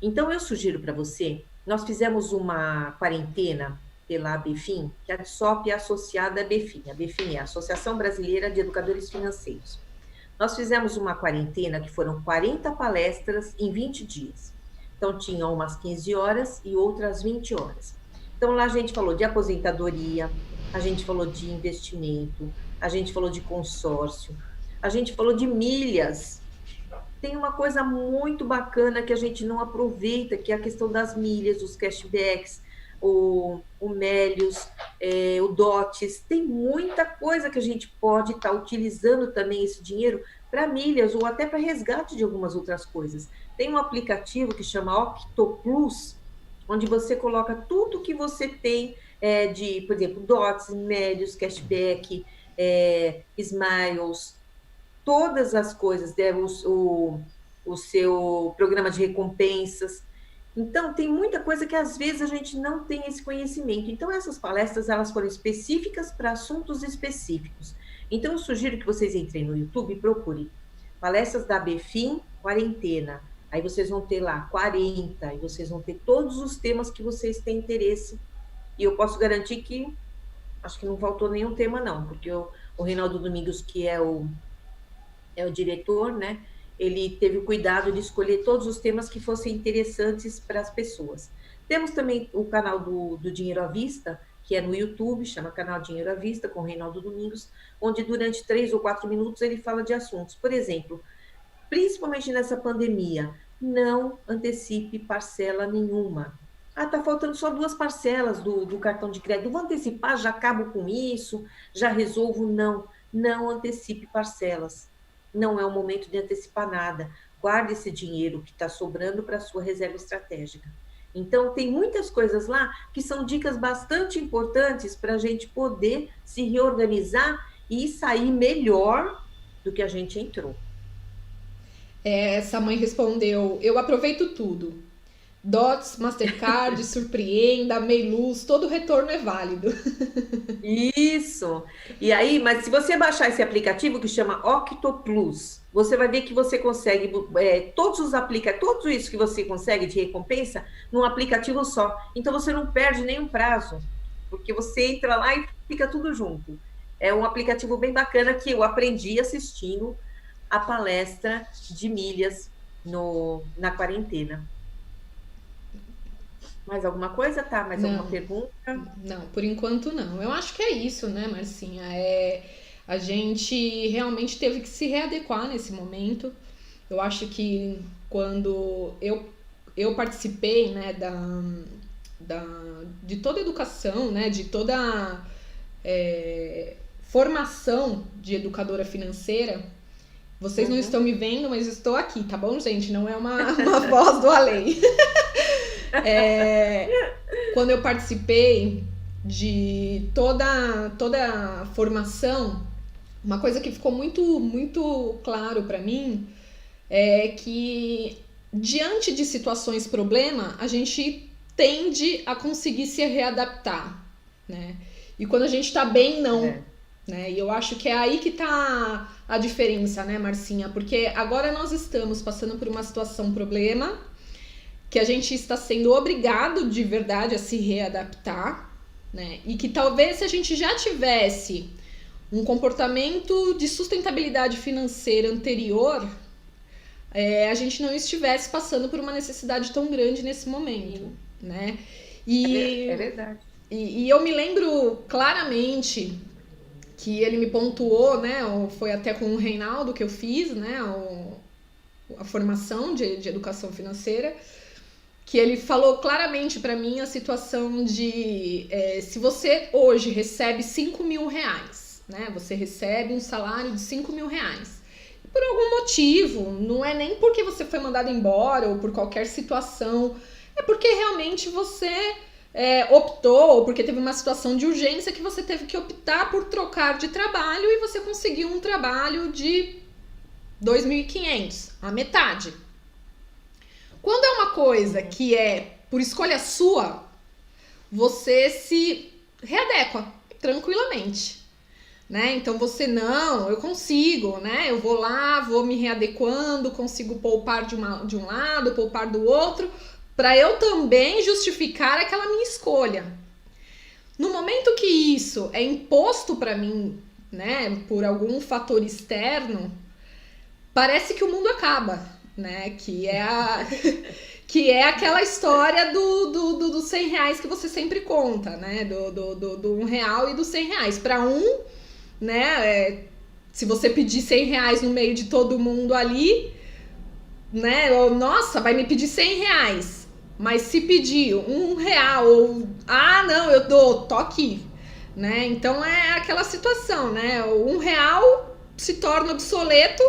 Então, eu sugiro para você, nós fizemos uma quarentena pela ABFIM, que a ADSOP é associada à ABFIM. A ABFIM é a Associação Brasileira de Educadores Financeiros. Nós fizemos uma quarentena que foram 40 palestras em 20 dias. Então, tinham umas 15 horas e outras 20 horas. Então, lá a gente falou de aposentadoria, a gente falou de investimento, a gente falou de consórcio, A gente falou de milhas. Tem uma coisa muito bacana que a gente não aproveita, que é a questão das milhas, os cashbacks, o Melios, o Dotes. Tem muita coisa que a gente pode estar utilizando também esse dinheiro para milhas ou até para resgate de algumas outras coisas. Tem um aplicativo que chama Octoplus, onde você coloca tudo que você tem de, por exemplo, Dots, Melios, cashback, Smiles, todas as coisas, o seu programa de recompensas. Então, tem muita coisa que às vezes a gente não tem esse conhecimento. Então, essas palestras, elas foram específicas para assuntos específicos. Então, eu sugiro que vocês entrem no YouTube e procurem palestras da Befim, quarentena. Aí vocês vão ter lá 40, e vocês vão ter todos os temas que vocês têm interesse. E eu posso garantir que, acho que não faltou nenhum tema não, porque o Reinaldo Domingos, que é o diretor, né? Ele teve o cuidado de escolher todos os temas que fossem interessantes para as pessoas. Temos também o canal do Dinheiro à Vista, que é no YouTube, chama Canal Dinheiro à Vista, com o Reinaldo Domingos, onde durante 3 ou 4 minutos ele fala de assuntos. Por exemplo, principalmente nessa pandemia, não antecipe parcela nenhuma. Ah, tá faltando só 2 parcelas do cartão de crédito. Vou antecipar, já acabo com isso, já resolvo. Não antecipe parcelas. Não é o momento de antecipar nada. Guarde esse dinheiro que está sobrando para a sua reserva estratégica. Então, tem muitas coisas lá que são dicas bastante importantes para a gente poder se reorganizar e sair melhor do que a gente entrou. Essa mãe respondeu: eu aproveito tudo. Dots, Mastercard, Surpreenda, Meilus, todo retorno é válido. Isso. E aí, mas se você baixar esse aplicativo que chama Octoplus, você vai ver que você consegue todos isso que você consegue de recompensa num aplicativo só. Então você não perde nenhum prazo, porque você entra lá e fica tudo junto. É um aplicativo bem bacana que eu aprendi assistindo a palestra de milhas na quarentena. Mais alguma coisa, tá? Mais alguma pergunta? Não, por enquanto não. Eu acho que é isso, né, Marcinha? A gente realmente teve que se readequar nesse momento. Eu acho que quando eu participei, né, de toda a educação, né, de toda formação de educadora financeira, vocês não estão me vendo, mas estou aqui, tá bom, gente? Não é uma voz do além. Quando eu participei de toda a formação, uma coisa que ficou muito, muito claro para mim é que diante de situações problema, a gente tende a conseguir se readaptar, né? E quando a gente tá bem, não. Né? E eu acho que é aí que tá a diferença, né, Marcinha? Porque agora nós estamos passando por uma situação problema, que a gente está sendo obrigado de verdade a se readaptar, né? E que talvez se a gente já tivesse um comportamento de sustentabilidade financeira anterior, a gente não estivesse passando por uma necessidade tão grande nesse momento, né? É verdade. E eu me lembro claramente que ele me pontuou, né? Foi até com o Reinaldo que eu fiz, né? A formação de educação financeira, que ele falou claramente para mim a situação de se você hoje recebe 5 mil reais, né? Você recebe um salário de 5 mil reais. Por algum motivo, não é nem porque você foi mandado embora ou por qualquer situação, é porque realmente você optou, ou porque teve uma situação de urgência que você teve que optar por trocar de trabalho e você conseguiu um trabalho de 2.500, a metade. Quando é uma coisa que é por escolha sua, você se readequa tranquilamente, né? Então você eu consigo, né? Eu vou lá, vou me readequando, consigo poupar de um lado, poupar do outro, para eu também justificar aquela minha escolha. No momento que isso é imposto para mim, né, por algum fator externo, parece que o mundo acaba. Né, que é aquela história dos 100 reais que você sempre conta, né, do 1 real e dos 100 reais. Para um, né, Se você pedir 100 reais no meio de todo mundo ali, né? Nossa, vai me pedir 100 reais. Mas se pedir R$ 1, ou não, eu dou, tô aqui. Né? Então é aquela situação, né? O R$ 1 se torna obsoleto,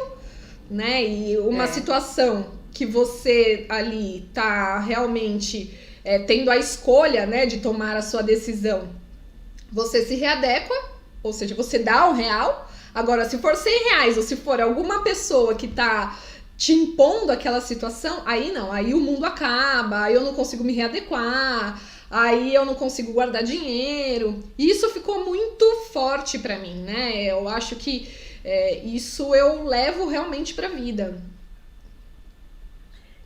né? E uma situação que você ali tá realmente tendo a escolha, né, de tomar a sua decisão, você se readequa, ou seja, você dá R$ 1. Agora, se for 100 reais ou se for alguma pessoa que tá te impondo aquela situação, aí não, aí o mundo acaba, aí eu não consigo me readequar, aí eu não consigo guardar dinheiro. E isso ficou muito forte pra mim, né? Eu acho que isso eu levo realmente pra vida.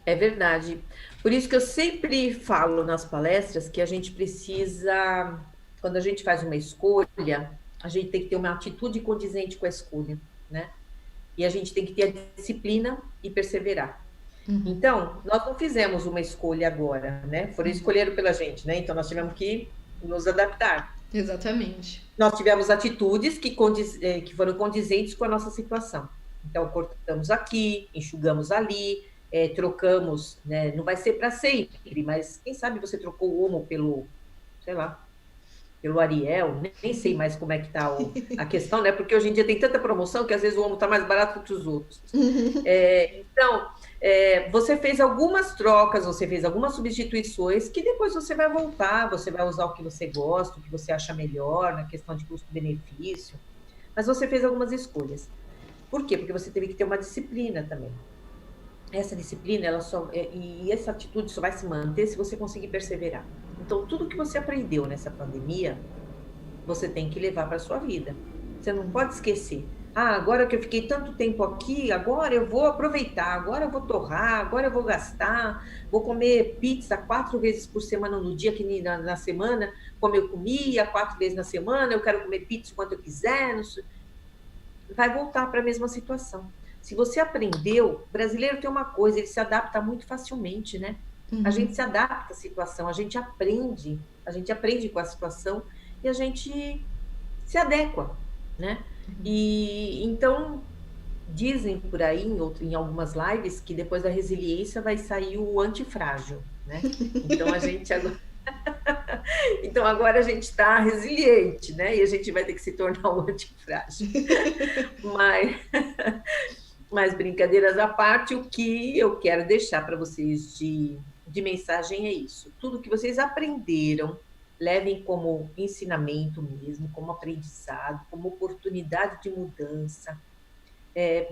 É verdade. Por isso que eu sempre falo nas palestras que a gente precisa, quando a gente faz uma escolha, a gente tem que ter uma atitude condizente com a escolha, né? E a gente tem que ter a disciplina e perseverar. Então, nós não fizemos uma escolha agora, né? Foram escolheram pela gente, né? Então, nós tivemos que nos adaptar. Exatamente. Nós tivemos atitudes que foram condizentes com a nossa situação. Então, cortamos aqui, enxugamos ali, trocamos, né? Não vai ser para sempre, mas quem sabe você trocou o Omo pelo, sei lá, pelo Ariel, nem sei mais como é que está a questão, né? Porque hoje em dia tem tanta promoção que às vezes o Omo está mais barato que os outros. Então, você fez algumas trocas, você fez algumas substituições que depois você vai voltar, você vai usar o que você gosta, o que você acha melhor, na questão de custo-benefício, mas você fez algumas escolhas. Por quê? Porque você teve que ter uma disciplina também. Essa disciplina, e essa atitude só vai se manter se você conseguir perseverar. Então, tudo que você aprendeu nessa pandemia, você tem que levar para a sua vida. Você não pode esquecer. Agora que eu fiquei tanto tempo aqui, agora eu vou aproveitar, agora eu vou torrar, agora eu vou gastar, vou comer pizza 4 vezes por semana no dia, que na semana, como eu comia 4 vezes na semana, eu quero comer pizza quanto eu quiser. Vai voltar para a mesma situação. Se você aprendeu, o brasileiro tem uma coisa, ele se adapta muito facilmente, né? A gente se adapta à situação, a gente aprende com a situação e a gente se adequa, né? E então dizem por aí, em algumas lives, que depois da resiliência vai sair o antifrágil, né? Então então agora a gente está resiliente, né? E a gente vai ter que se tornar um antifrágil. Mas brincadeiras à parte, o que eu quero deixar para vocês de mensagem é isso. Tudo que vocês aprenderam, levem como ensinamento mesmo, como aprendizado, como oportunidade de mudança.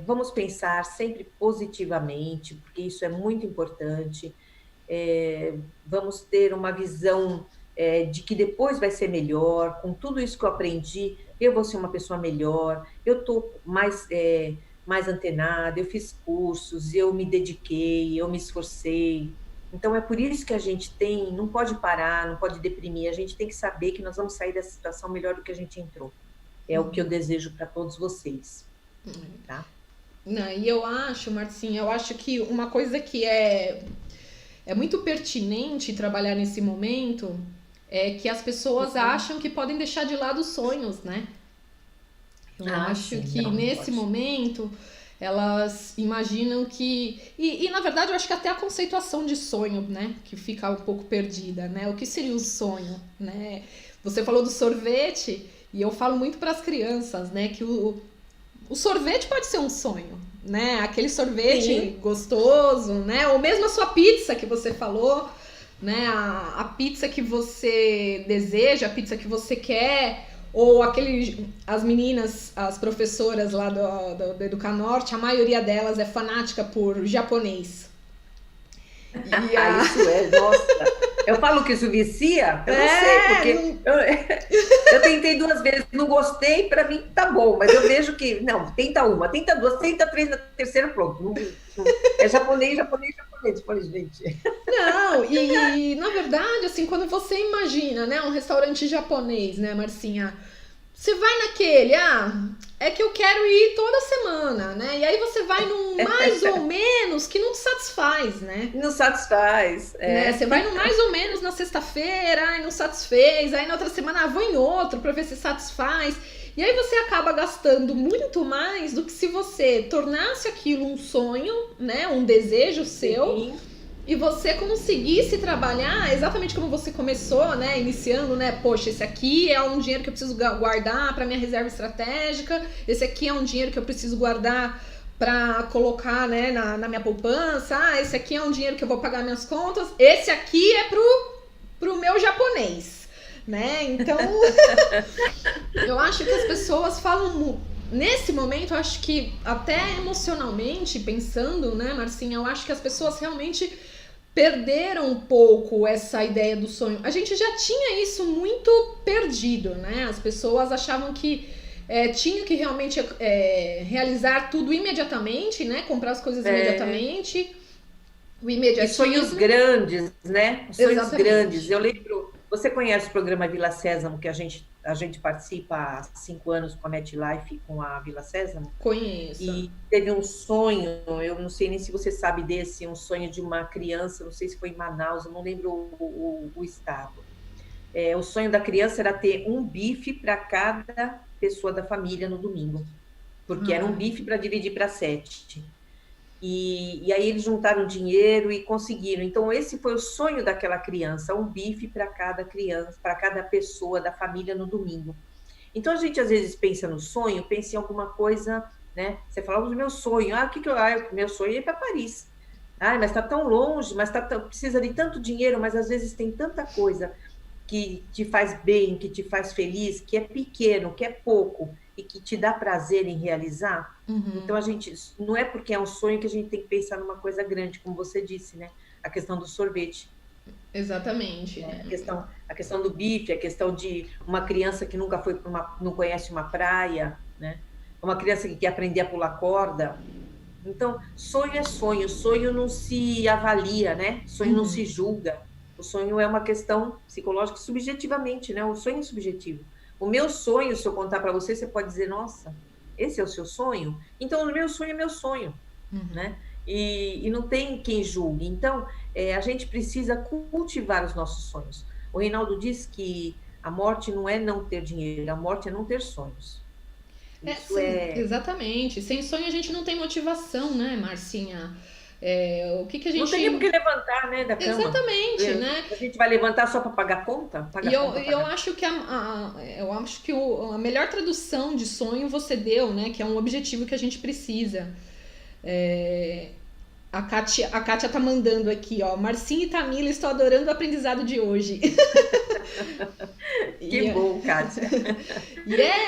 Vamos pensar sempre positivamente, porque isso é muito importante. Vamos ter uma visão de que depois vai ser melhor. Com tudo isso que eu aprendi, eu vou ser uma pessoa melhor, eu estou mais antenada, eu fiz cursos, eu me dediquei, eu me esforcei. Então, é por isso que a gente não pode parar, não pode deprimir, a gente tem que saber que nós vamos sair dessa situação melhor do que a gente entrou. É o que eu desejo para todos vocês. Tá? Não, e eu acho, Marcinha, que uma coisa que é muito pertinente trabalhar nesse momento é que as pessoas acham que podem deixar de lado os sonhos, né? Eu acho que nesse momento elas imaginam que... E na verdade eu acho que até a conceituação de sonho, né? Que fica um pouco perdida, né? O que seria o sonho, né? Você falou do sorvete e eu falo muito para as crianças, né? Que o sorvete pode ser um sonho, né? Aquele sorvete gostoso, né? Ou mesmo a sua pizza que você falou, né? A pizza que você deseja, a pizza que você quer... Ou as meninas, as professoras lá do Educanorte, a maioria delas é fanática por japonês. Isso nossa. Eu falo que isso vicia, eu não sei, porque eu tentei 2 vezes, não gostei, para mim tá bom, mas eu vejo que, não, tenta 1, tenta 2, tenta 3, na terceira, pronto. É japonês. Falei, gente. Não, e na verdade, assim, quando você imagina, né, um restaurante japonês, né, Marcinha, você vai naquele, é que eu quero ir toda semana, né? E aí você vai num mais ou menos que não te satisfaz, né? Não satisfaz. Né? Você vai no mais ou menos na sexta-feira, não satisfez, aí na outra semana vou em outro pra ver se satisfaz. E aí você acaba gastando muito mais do que se você tornasse aquilo um sonho, né? Um desejo seu. Sim. E você conseguisse trabalhar exatamente como você começou, né? Iniciando, né? Poxa, esse aqui é um dinheiro que eu preciso guardar para minha reserva estratégica. Esse aqui é um dinheiro que eu preciso guardar para colocar, né, na minha poupança. Ah, esse aqui é um dinheiro que eu vou pagar minhas contas. Esse aqui é pro meu japonês, né? Então, eu acho que as pessoas falam nesse momento, eu acho que até emocionalmente pensando, né, Marcinha, eu acho que as pessoas realmente perderam um pouco essa ideia do sonho. A gente já tinha isso muito perdido, né? As pessoas achavam que tinha que realmente realizar tudo imediatamente, né? Comprar as coisas imediatamente. O imediatismo. E sonhos grandes, né? Sonhos Exatamente. grandes. Eu lembro, você conhece o programa Vila Sésamo, que a gente participa há 5 anos com a MetLife, com a Vila Sésamo? Conheço. E teve um sonho, eu não sei nem se você sabe desse, um sonho de uma criança, não sei se foi em Manaus, eu não lembro o estado. O sonho da criança era ter um bife para cada pessoa da família no domingo, porque era um bife para dividir para 7. E aí eles juntaram dinheiro e conseguiram. Então, esse foi o sonho daquela criança, um bife para cada criança, para cada pessoa da família no domingo. Então, a gente às vezes pensa no sonho, pensa em alguma coisa, né? Você fala, o meu sonho, meu sonho é ir para Paris. Mas está tão longe, mas precisa de tanto dinheiro, mas às vezes tem tanta coisa que te faz bem, que te faz feliz, que é pequeno, que é pouco, e que te dá prazer em realizar. Então, a gente, não é porque é um sonho que a gente tem que pensar numa coisa grande, como você disse, né? A questão do sorvete. Exatamente. Né? A questão do bife, a questão de uma criança que nunca foi não conhece uma praia, né? Uma criança que quer aprender a pular corda. Então, sonho é sonho não se avalia, né? Sonho não se julga. O sonho é uma questão psicológica subjetivamente, né? O sonho é subjetivo. O meu sonho, se eu contar para você, você pode dizer, nossa, esse é o seu sonho? Então, o meu sonho é meu sonho, né? E não tem quem julgue. Então, a gente precisa cultivar os nossos sonhos. O Reinaldo diz que a morte não é não ter dinheiro, a morte é não ter sonhos. Isso exatamente. Sem sonho a gente não tem motivação, né, Marcinha? O que a gente... Não tem nem por que levantar, né, da cama. Exatamente, né? A gente vai levantar só para pagar conta? Eu acho que a melhor tradução de sonho você deu, né? Que é um objetivo que a gente precisa. A Kátia tá mandando aqui, ó. Marcinha e Tamila, estou adorando o aprendizado de hoje. Que bom, Kátia.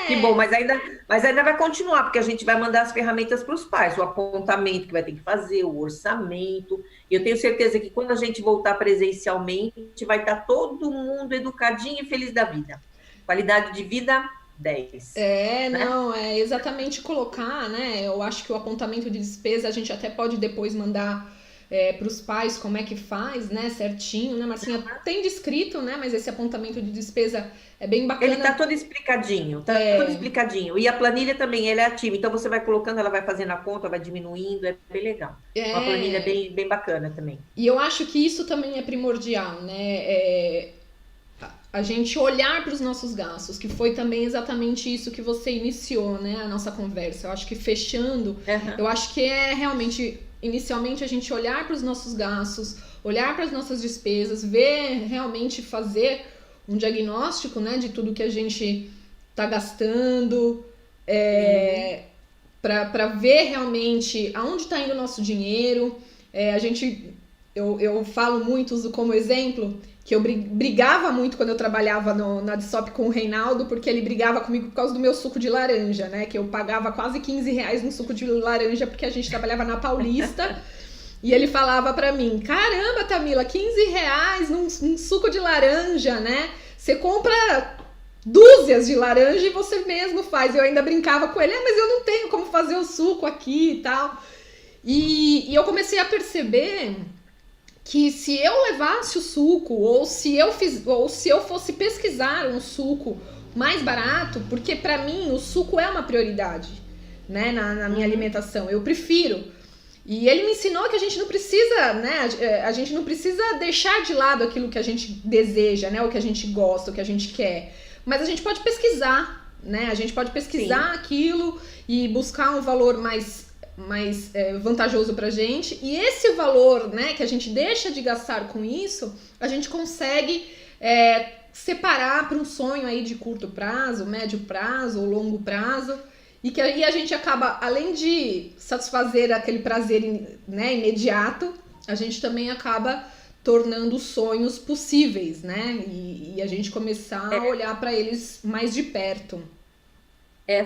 Que bom, mas ainda vai continuar, porque a gente vai mandar as ferramentas para os pais, o apontamento que vai ter que fazer, o orçamento. E eu tenho certeza que quando a gente voltar presencialmente, vai estar todo mundo educadinho e feliz da vida. Qualidade de vida 10. Não, é exatamente colocar, né? Eu acho que o apontamento de despesa a gente até pode depois mandar para os pais como é que faz, né? Certinho, né, Marcinha? Tem descrito, né? Mas esse apontamento de despesa é bem bacana. Ele tá todo explicadinho, todo explicadinho. E a planilha também, ela é ativa. Então, você vai colocando, ela vai fazendo a conta, vai diminuindo, é bem legal. Uma planilha bem, bem bacana também. E eu acho que isso também é primordial, né? A gente olhar para os nossos gastos, que foi também exatamente isso que você iniciou, né, a nossa conversa. Eu acho que fechando, eu acho que é realmente, inicialmente, a gente olhar para os nossos gastos, olhar para as nossas despesas, ver, realmente fazer um diagnóstico, né, de tudo que a gente está gastando, para ver realmente aonde está indo o nosso dinheiro. Eu falo muito, uso como exemplo, que eu brigava muito quando eu trabalhava na Adsop com o Reinaldo, porque ele brigava comigo por causa do meu suco de laranja, né? Que eu pagava quase R$15 no suco de laranja, porque a gente trabalhava na Paulista. E ele falava pra mim, caramba, Tamila, R$15 num suco de laranja, né? Você compra dúzias de laranja e você mesmo faz. Eu ainda brincava com ele, mas eu não tenho como fazer o suco aqui e tal. E eu comecei a perceber que se eu levasse o suco, ou se eu fosse pesquisar um suco mais barato, porque para mim o suco é uma prioridade, né, na minha alimentação, eu prefiro. E ele me ensinou que a gente não precisa, né, a gente não precisa deixar de lado aquilo que a gente deseja, né, o que a gente gosta, o que a gente quer, mas a gente pode pesquisar, né? A gente pode pesquisar Sim. aquilo e buscar um valor mais vantajoso pra gente. E esse valor, né, que a gente deixa de gastar com isso, a gente consegue separar para um sonho aí de curto prazo, médio prazo ou longo prazo. E que aí a gente acaba, além de satisfazer aquele prazer, né, imediato, a gente também acaba tornando sonhos possíveis, né? E a gente começar a olhar para eles mais de perto.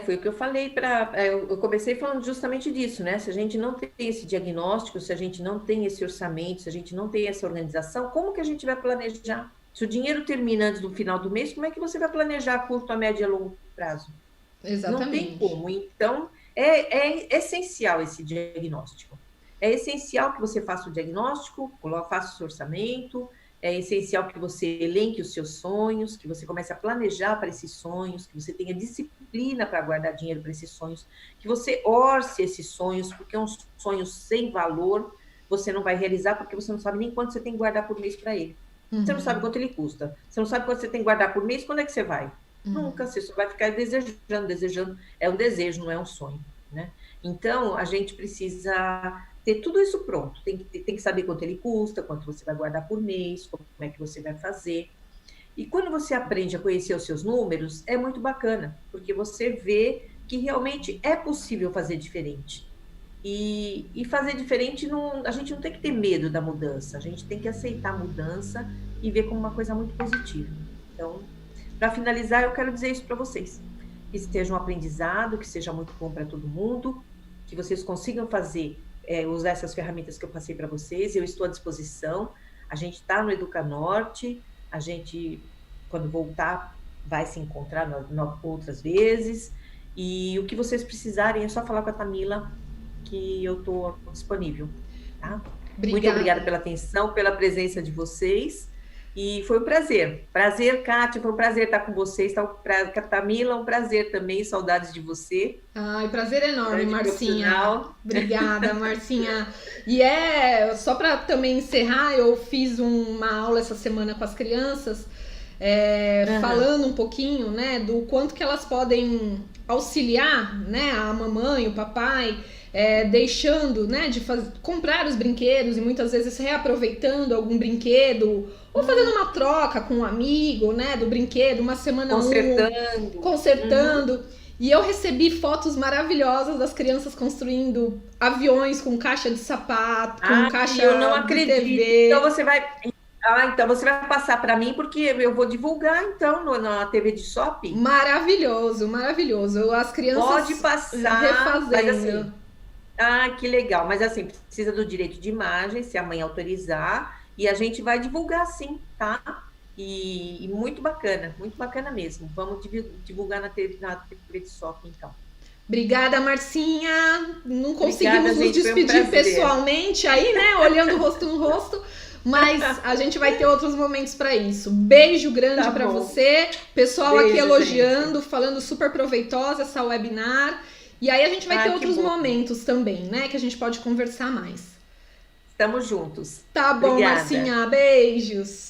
Foi o que eu falei eu comecei falando justamente disso, né? Se a gente não tem esse diagnóstico, se a gente não tem esse orçamento, se a gente não tem essa organização, como que a gente vai planejar? Se o dinheiro termina antes do final do mês, como é que você vai planejar a curto, a médio e a longo prazo? Não tem Exatamente. como. Então, é essencial esse diagnóstico. É essencial que você faça o diagnóstico, faça o seu orçamento, é essencial que você elenque os seus sonhos, que você comece a planejar para esses sonhos, que você tenha disciplina para guardar dinheiro para esses sonhos, que você orce esses sonhos, porque é um sonho sem valor, você não vai realizar porque você não sabe nem quanto você tem que guardar por mês para ele. Você não sabe quanto ele custa. Você não sabe quanto você tem que guardar por mês, quando é que você vai? Nunca, você só vai ficar desejando, desejando. É um desejo, não é um sonho, né? Então, a gente precisa ter tudo isso pronto. Tem que saber quanto ele custa, quanto você vai guardar por mês, como é que você vai fazer. E quando você aprende a conhecer os seus números, é muito bacana, porque você vê que realmente é possível fazer diferente. E fazer diferente, a gente não tem que ter medo da mudança, a gente tem que aceitar a mudança e ver como uma coisa muito positiva. Então, para finalizar, eu quero dizer isso para vocês. Que seja um aprendizado, que seja muito bom para todo mundo, que vocês consigam usar essas ferramentas que eu passei para vocês. Eu estou à disposição. A gente está no Educanorte, a gente, quando voltar, vai se encontrar outras vezes. E o que vocês precisarem é só falar com a Tamila, que eu estou disponível. Tá? Muito obrigada pela atenção, pela presença de vocês. E foi um prazer. Prazer, Kátia, foi um prazer estar com vocês. Tamila, um prazer também, saudades de você. Ai, prazer enorme, Grande Marcinha. profissional. Obrigada, Marcinha. E só para também encerrar, eu fiz uma aula essa semana com as crianças, falando um pouquinho, né, do quanto que elas podem auxiliar, né, a mamãe, o papai, deixando, né, de comprar os brinquedos e muitas vezes reaproveitando algum brinquedo ou fazendo uma troca com um amigo, né, do brinquedo, uma semana consertando. E eu recebi fotos maravilhosas das crianças construindo aviões com caixa de sapato, com caixa eu não de acredito. TV. Então você vai passar para mim, porque eu vou divulgar, então, na TV de shopping. Maravilhoso, maravilhoso. As crianças pode passar, refazendo. Mas que legal. Mas assim, precisa do direito de imagem, se a mãe autorizar, e a gente vai divulgar sim, tá? E muito bacana mesmo. Vamos divulgar na TV de shopping, então. Obrigada, Marcinha. Não conseguimos nos gente, despedir pessoalmente aí, né? Olhando rosto no rosto. Mas a gente vai ter outros momentos para isso. Beijo grande para você. Pessoal aqui elogiando, falando super proveitosa essa webinar. E aí a gente vai ter outros momentos também, né? Que a gente pode conversar mais. Estamos juntos. Tá bom, Obrigada. Marcinha. Beijos.